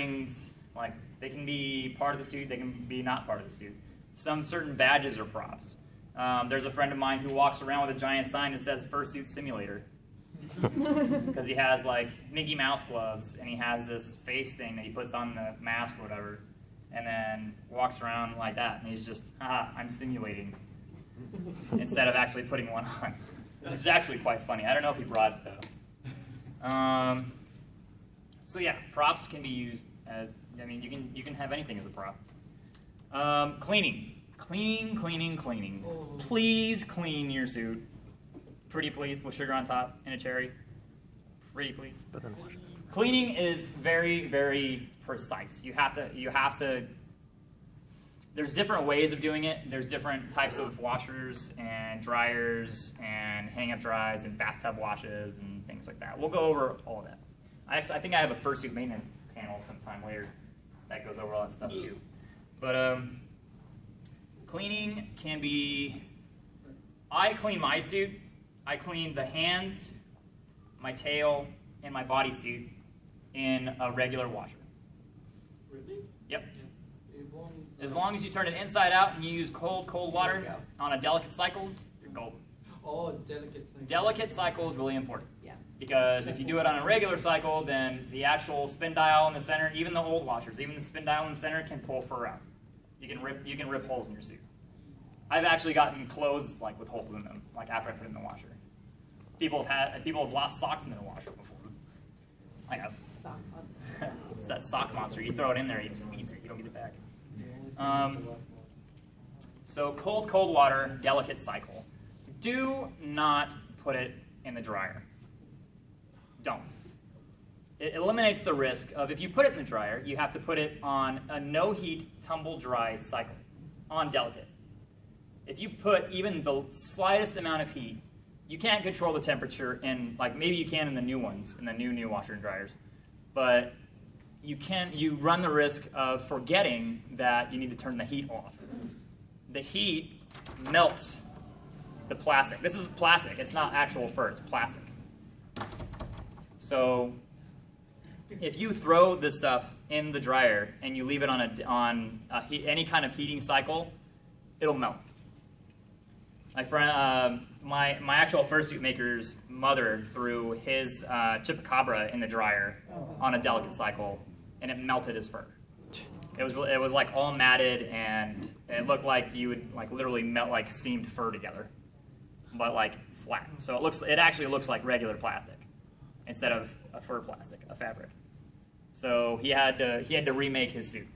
things, like they can be part of the suit, they can be not part of the suit. Some certain badges are props. There's a friend of mine who walks around with a giant sign that says Fursuit Simulator. Because he has like Mickey Mouse gloves and he has this face thing that he puts on the mask or whatever, and then walks around like that, and he's just, haha, I'm simulating, instead of actually putting one on, which is actually quite funny. I don't know if he brought it though. So yeah, props can be used as, I mean, you can have anything as a prop. Cleaning. Cleaning. Please clean your suit. Pretty please, with sugar on top and a cherry. Pretty please. But then wash it. Cleaning is very, very precise. You have to, there's different ways of doing it. There's different types of washers and dryers and hang-up dries and bathtub washes and things like that. We'll go over all of that. I think I have a fursuit maintenance panel sometime later that goes over all that stuff too. But cleaning can be, I clean my suit. I clean the hands, my tail, and my bodysuit in a regular washer. Really? Yep. As long as you turn it inside out and you use cold water on a delicate cycle, you're golden. Oh, delicate cycle. Delicate cycle is really important. Yeah. Because if you do it on a regular cycle, then the actual spin dial in the center, even the old washers, even the spin dial in the center can pull fur out. You can rip holes in your suit. I've actually gotten clothes like with holes in them, like after I put it in the washer. People have lost socks in their washer before. I have. It's that sock monster. You throw it in there, it just eats it. You don't get it back. So cold water, delicate cycle. Do not put it in the dryer. Don't. It eliminates the risk of, if you put it in the dryer, you have to put it on a no heat, tumble dry cycle on delicate. If you put even the slightest amount of heat, you can't control the temperature in, like maybe you can in the new ones, in the new washer and dryers, but you run the risk of forgetting that you need to turn the heat off. The heat melts the plastic. This is plastic, it's not actual fur, it's plastic. So if you throw this stuff in the dryer and you leave it on any kind of heating cycle, it'll melt. My friend, my actual fursuit maker's mother threw his chupacabra in the dryer on a delicate cycle, and it melted his fur. It was like all matted, and it looked like you would like literally melt like seamed fur together, but like flat. So it actually looks like regular plastic instead of a fur plastic, a fabric. So he had to remake his suit.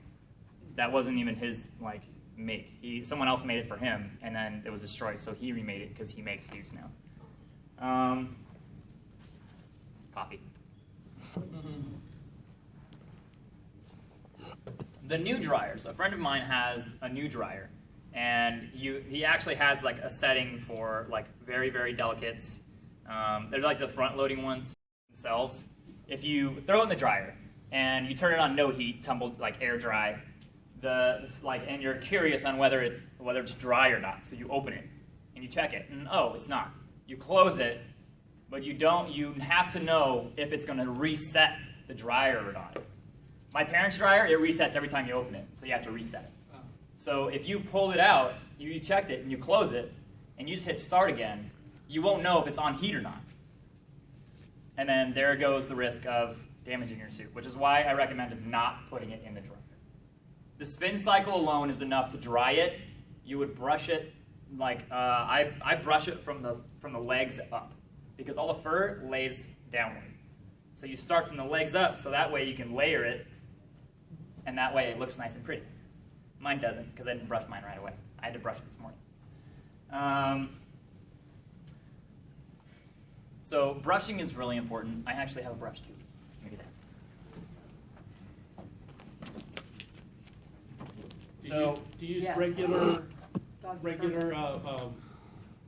That wasn't even his like make. Someone else made it for him, and then it was destroyed, so he remade it because he makes suits now. Coffee. The new dryers. A friend of mine has a new dryer, and he actually has like a setting for like very, very delicates. They're like the front-loading ones themselves. If you throw it in the dryer and you turn it on no heat, tumbled like air dry, and you're curious on whether it's dry or not, so you open it and you check it, and oh, it's not. You close it, but you have to know if it's going to reset the dryer or not. My parents' dryer, it resets every time you open it, so you have to reset it. So if you pulled it out, you checked it, and you close it, and you just hit start again, you won't know if it's on heat or not. And then there goes the risk of damaging your suit, which is why I recommended not putting it in the dryer. The spin cycle alone is enough to dry it. You would brush it like I brush it from the legs up, because all the fur lays downward. So you start from the legs up, so that way you can layer it, and that way it looks nice and pretty. Mine doesn't, because I didn't brush mine right away. I had to brush it this morning. So brushing is really important. I actually have a brush too. Let me get that. Do you use regular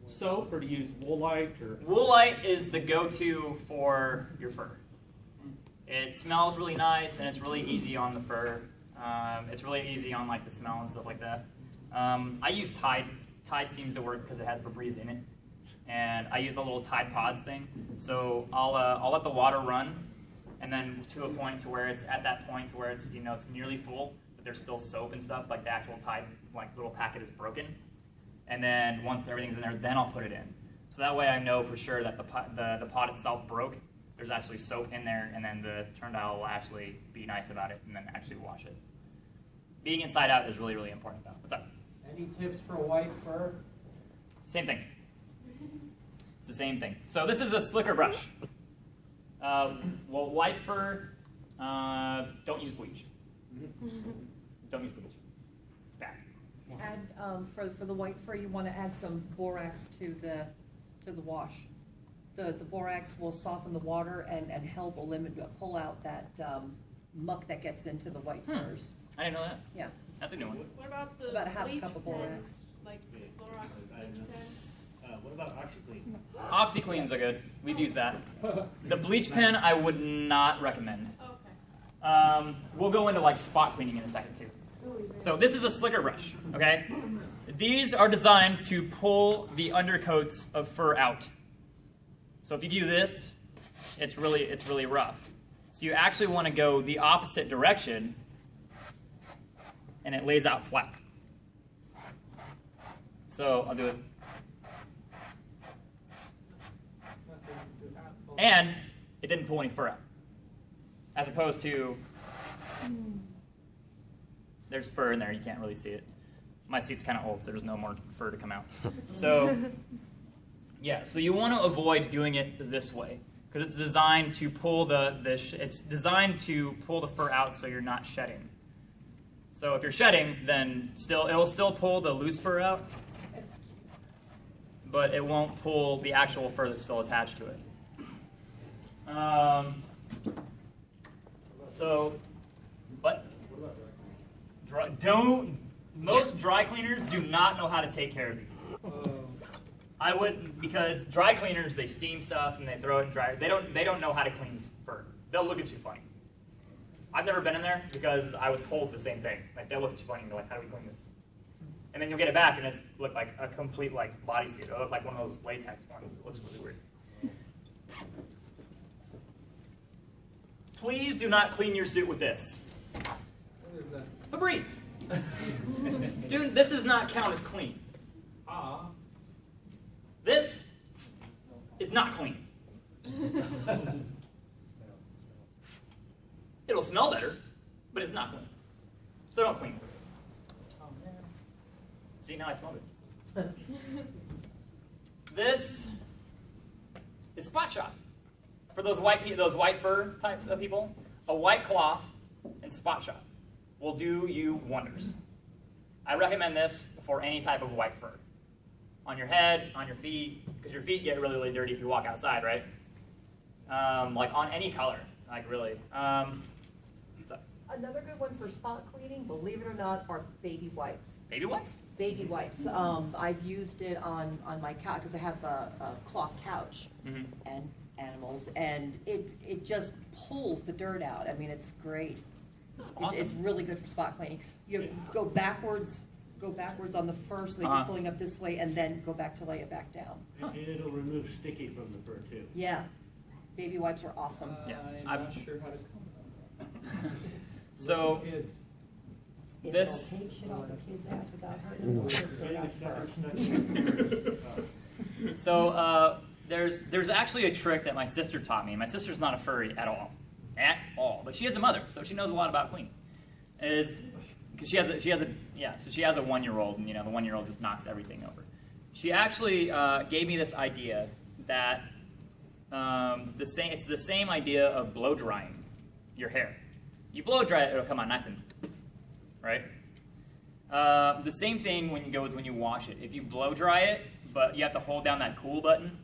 soap, or do you use Woolite? Or Woolite is the go-to for your fur. It smells really nice, and it's really easy on the fur. It's really easy on like the smell and stuff like that. I use Tide. Tide seems to work because it has Febreze in it, and I use the little Tide Pods thing. So I'll let the water run, and then to a point to where it's at that point to where it's it's nearly full, but there's still soap and stuff, like the actual little packet is broken. And then once everything's in there, then I'll put it in. So that way I know for sure that the pot itself broke. There's actually soap in there, and then the turntile will actually be nice about it and then actually wash it. Being inside out is really, really important though. What's up? Any tips for white fur? Same thing. It's the same thing. So this is a slicker brush. Well, white fur, don't use bleach. Don't use bleach. It's bad. Add for the white fur, you want to add some borax to the wash. The borax will soften the water and help pull out that muck that gets into the white furs. I didn't know that. Yeah. That's a new one. What about the About a half bleach cup of pen? borax. Like Clorox pen? What about OxyClean? OxyCleans are good. We've used that. The bleach pen I would not recommend. Okay. We'll go into like spot cleaning in a second too. So this is a slicker brush, okay? These are designed to pull the undercoats of fur out. So if you do this, it's really rough. So you actually want to go the opposite direction, and it lays out flat. So I'll do it. And it didn't pull any fur out. As opposed to, there's fur in there, you can't really see it. My suit's kind of old, so there's no more fur to come out. So, yeah, so you want to avoid doing it this way, because it's designed to pull it's designed to pull the fur out so you're not shedding. So if you're shedding, then it'll still pull the loose fur out, but it won't pull the actual fur that's still attached to it. Most dry cleaners do not know how to take care of these. I wouldn't, because dry cleaners, they steam stuff and they throw it in dryer. They don't know how to clean fur. They'll look at you funny. I've never been in there because I was told the same thing. Like, they'll look at you funny and they're like, how do we clean this? And then you'll get it back and it's look like a complete bodysuit. It'll look like one of those latex ones. It looks really weird. Please do not clean your suit with this. What is that? Febreze. Dude, this does not count as clean. This is not clean. It'll smell better, but it's not clean. So don't clean it. See, now I smelled it. This is spot shot. For those white fur type of people, a white cloth and spot shot will do you wonders. I recommend this for any type of white fur. On your head, on your feet, because your feet get really, really dirty if you walk outside, right? Like on any color, like really. What's up? Another good one for spot cleaning, believe it or not, are baby wipes. Baby wipes? Baby wipes. I've used it on my couch because I have a cloth couch and animals, and it just pulls the dirt out. I mean, it's great. It's awesome. It's really good for spot cleaning. You go backwards on the fur so that you're pulling up this way, and then go back to lay it back down. And it'll remove sticky from the fur too. Yeah, baby wipes are awesome. Yeah. I'm not sure how to clean So It'll this. take shit off the kid's ass without hurting them. So there's actually a trick that my sister taught me. My sister's not a furry at all, but she is a mother, so she knows a lot about cleaning. Because she has a 1-year-old, and the 1-year-old just knocks everything over. She actually gave me this idea that it's the same idea of blow drying your hair. You blow dry it, it'll come out nice and right. The same thing when you wash it. If you blow dry it, but you have to hold down that cool button.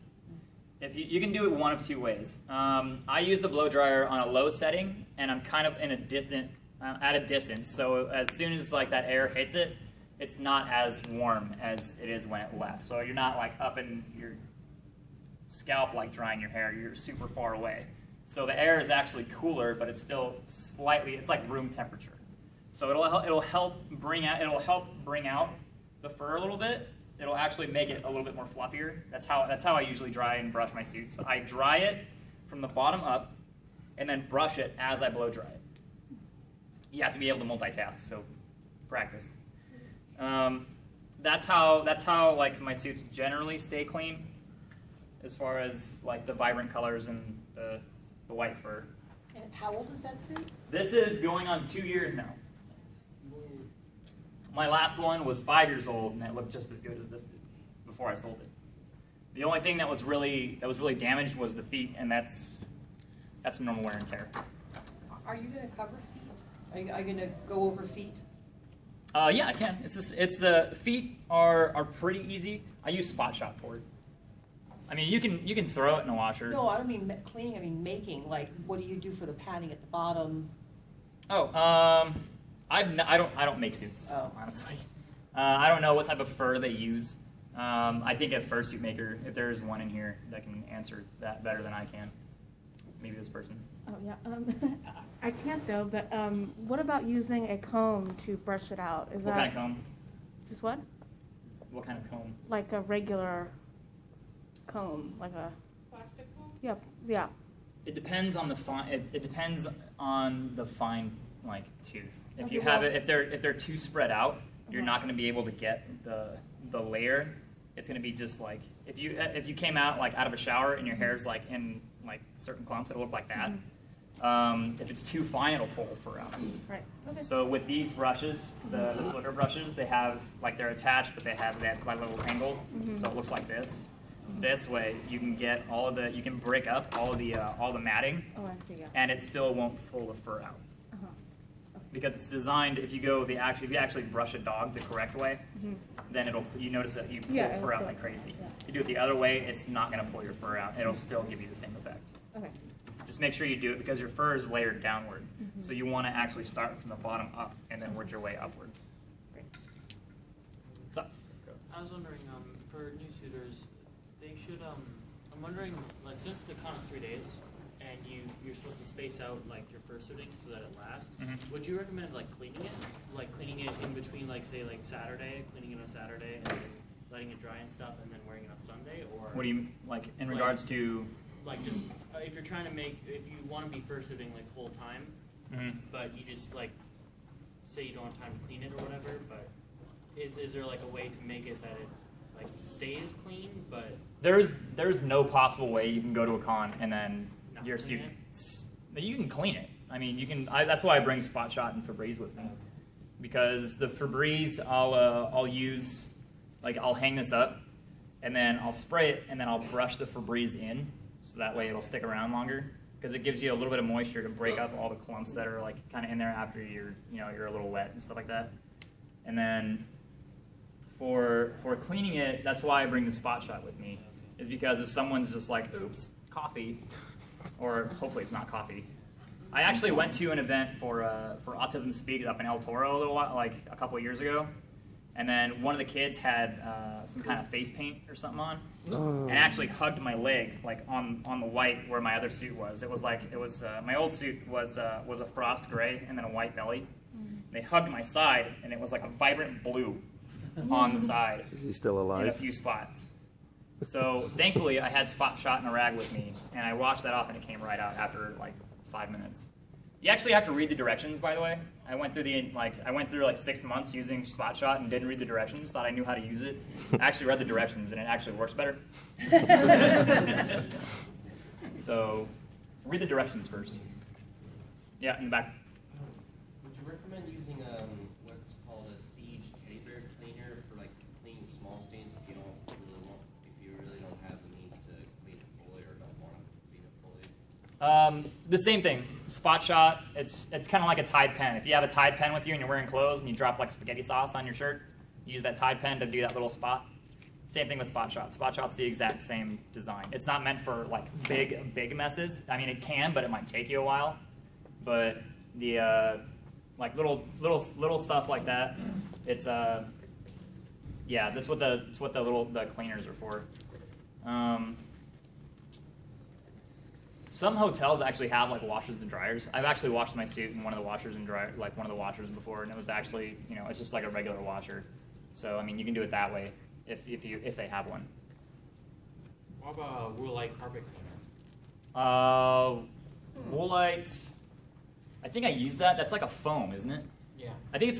If you can do it one of two ways. I use the blow dryer on a low setting, and I'm kind of at a distance. So as soon as that air hits it, it's not as warm as it is when it left. So you're not up in your scalp drying your hair. You're super far away. So the air is actually cooler, but it's still it's like room temperature. So it'll help bring out the fur a little bit. It'll actually make it a little bit more fluffier. That's how I usually dry and brush my suits. So I dry it from the bottom up, and then brush it as I blow dry it. You have to be able to multitask, so practice. That's how like my suits generally stay clean, as far as like the vibrant colors and the white fur. And how old is that suit? This is going on 2 years now. My last one was 5 years old, and it looked just as good as this did before I sold it. The only thing that was really damaged was the feet, and that's normal wear and tear. Are you going to cover feet? Are you going to go over feet? Yeah, I can. It's the feet are pretty easy. I use Spot Shot for it. I mean, you can throw it in the washer. No, I don't mean cleaning. I mean making. Like, what do you do for the padding at the bottom? Oh, I don't make suits. Oh. Honestly, I don't know what type of fur they use. I think a fursuit maker, if there is one in here that can answer that better than I can. Maybe this person. Oh yeah, I can't though. But what about using a comb to brush it out? Is What that kind of comb? just what? What kind of comb? Like a regular comb, like a Plastic comb? yeah. It depends on the fine. It depends on the fine like tooth. If Okay, you have well- it, if they're too spread out, you're not going to be able to get the layer. It's going to be just like if you came out like out of a shower and your hair's like in like certain clumps, it'll look like that. If it's too fine, it'll pull the fur out. Right. Okay. So with these brushes, the slicker brushes, they have like they're attached, but they have that like little angle, so it looks like this. This way, you can get you can break up all the matting, Oh, I see. Yeah. and it still won't pull the fur out. Because it's designed, if you actually brush a dog the correct way, then you notice that you pull Yeah, fur out it'll like crazy. yeah. If you do it the other way, it's not going to pull your fur out. It'll still give you the same effect. Okay. Just make sure you do it because your fur is layered downward. So you want to actually start from the bottom up and then work your way upwards. What's up? I was wondering, for new suitors, they should, I'm wondering, like, since the con is 3 days, and you're supposed to space out, like, your fursuiting so that it lasts, would you recommend, like, cleaning it? Like, cleaning it in between, like, say, like, Saturday, cleaning it on Saturday, and then letting it dry and stuff, and then wearing it on Sunday, or? What do you, like, in Like- regards to? Like, just, if you're trying to if you want to be fursuiting, like, full time, but you just, like, say you don't have time to clean it or whatever, but is there, like, a way to make it that it, like, stays clean, but There's no possible way you can go to a con and then Not your clean suit. You can clean it. I mean, you can. That's why I bring Spot Shot and Febreze with me, because the Febreze I'll use, like I'll hang this up, and then I'll spray it, and then I'll brush the Febreze in, so that way it'll stick around longer. Because it gives you a little bit of moisture to break up all the clumps that are like kind of in there after you're a little wet and stuff like that. And then for cleaning it, that's why I bring the Spot Shot with me, is because if someone's just like, oops, coffee, or hopefully it's not coffee. I actually went to an event for Autism Speak up in El Toro a little while, like a couple of years ago, and then one of the kids had some kind of face paint or something on, and actually hugged my leg like on the white where my other suit was. It was my old suit was a frost gray and then a white belly. They hugged my side, and it was like a vibrant blue on the side. Is he still In a alive? few spots. So thankfully, I had Spot Shot and a rag with me, and I washed that off, and it came right out after like 5 minutes. You actually have to read the directions, by the way. I went through like 6 months using Spot Shot and didn't read the directions. Thought I knew how to use it. I actually read the directions, and it actually works better. So read the directions first. Yeah, in the back. Would you recommend using what's called a siege teddy bear cleaner for like cleaning small stains if you really don't have the means to clean it fully or don't want to clean it fully? The same thing. Spot Shot. It's kind of like a Tide pen. If you have a Tide pen with you and you're wearing clothes and you drop like spaghetti sauce on your shirt, you use that Tide pen to do that little spot. Same thing with Spot Shot. Spot Shot's the exact same design. It's not meant for like big messes. I mean, it can, but it might take you a while. But the like little stuff like that, it's yeah, that's what the cleaners are for. Some hotels actually have like washers and dryers. I've actually washed my suit in one of the washers and one of the washers before, and it was actually, it's just like a regular washer. So I mean, you can do it that way if they have one. what about a Wool Light carpet cleaner? Woolite. I think I used that. That's like a foam, isn't it? Yeah. I think it's